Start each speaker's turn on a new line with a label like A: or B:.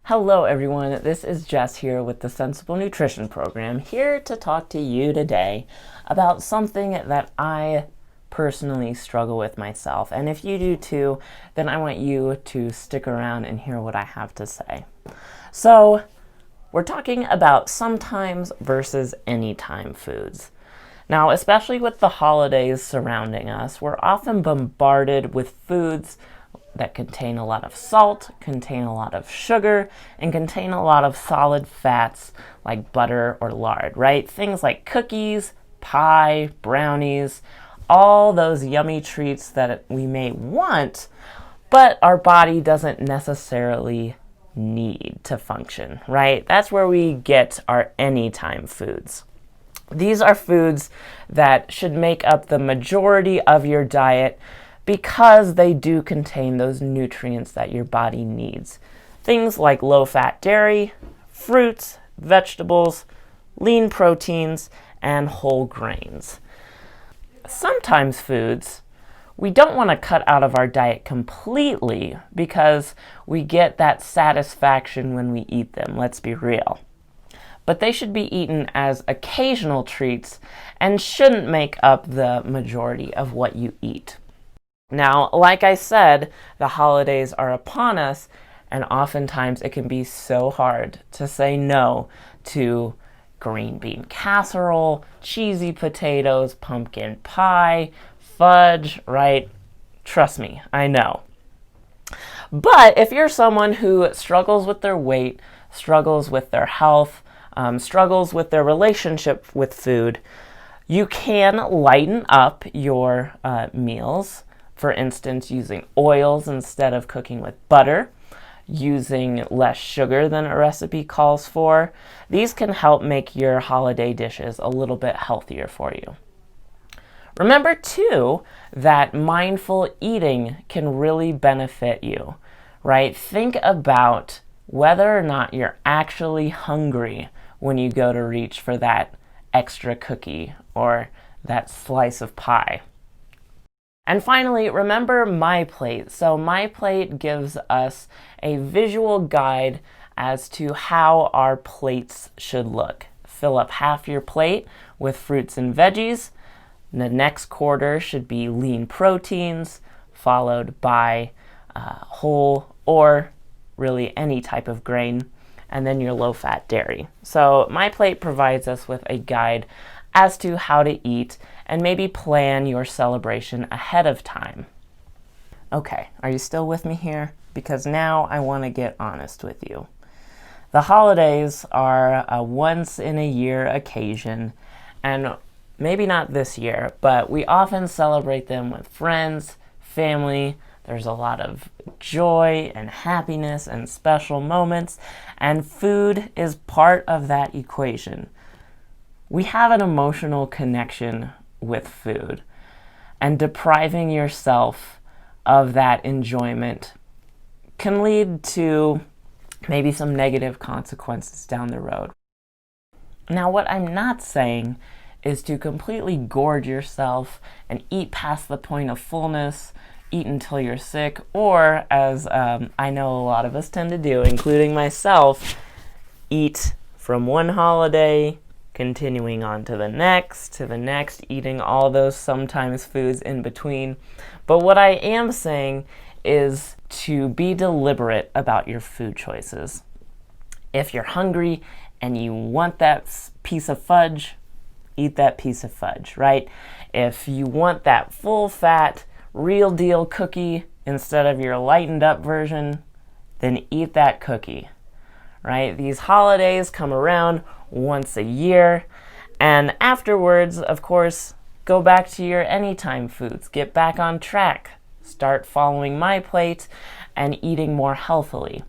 A: Hello everyone, this is Jess here with the Sensible Nutrition Program, here to talk to you today about something that I personally struggle with myself. And if you do too, then I want you to stick around and hear what I have to say. So, we're talking about sometimes versus anytime foods. Now, especially with the holidays surrounding us, we're often bombarded with foods that contain a lot of salt, contain a lot of sugar, and contain a lot of solid fats like butter or lard, right? Things like cookies, pie, brownies, all those yummy treats that we may want, but our body doesn't necessarily need to function, right? That's where we get our anytime foods. These are foods that should make up the majority of your diet because they do contain those nutrients that your body needs. Things like low-fat dairy, fruits, vegetables, lean proteins, and whole grains. Sometimes foods we don't want to cut out of our diet completely because we get that satisfaction when we eat them, let's be real. But they should be eaten as occasional treats and shouldn't make up the majority of what you eat. Now, like I said, the holidays are upon us, and oftentimes it can be so hard to say no to green bean casserole, cheesy potatoes, pumpkin pie, fudge, right? Trust me, I know. But if you're someone who struggles with their weight, struggles with their health, struggles with their relationship with food, you can lighten up your meals. For instance, using oils instead of cooking with butter, using less sugar than a recipe calls for. These can help make your holiday dishes a little bit healthier for you. Remember too that mindful eating can really benefit you, right? Think about whether or not you're actually hungry when you go to reach for that extra cookie or that slice of pie. And finally, remember MyPlate. So MyPlate gives us a visual guide as to how our plates should look. Fill up half your plate with fruits and veggies. The next quarter should be lean proteins, followed by whole or really any type of grain, and then your low-fat dairy. So MyPlate provides us with a guide as to how to eat and maybe plan your celebration ahead of time. Okay, are you still with me here? Because now I want to get honest with you. The holidays are a once-in-a-year occasion, and maybe not this year, but we often celebrate them with friends, family. There's a lot of joy and happiness and special moments, and food is part of that equation. We have an emotional connection with food, and depriving yourself of that enjoyment can lead to maybe some negative consequences down the road. Now, what I'm not saying is to completely gorge yourself and eat past the point of fullness, eat until you're sick, or as I know a lot of us tend to do, including myself, eat from one holiday continuing on to the next, eating all those sometimes foods in between. But what I am saying is to be deliberate about your food choices. If you're hungry and you want that piece of fudge, eat that piece of fudge, right? If you want that full-fat, real deal cookie instead of your lightened up version, then eat that cookie, right? These holidays come around once a year, and afterwards, of course, go back to your anytime foods. Get back on track. Start following MyPlate and eating more healthily.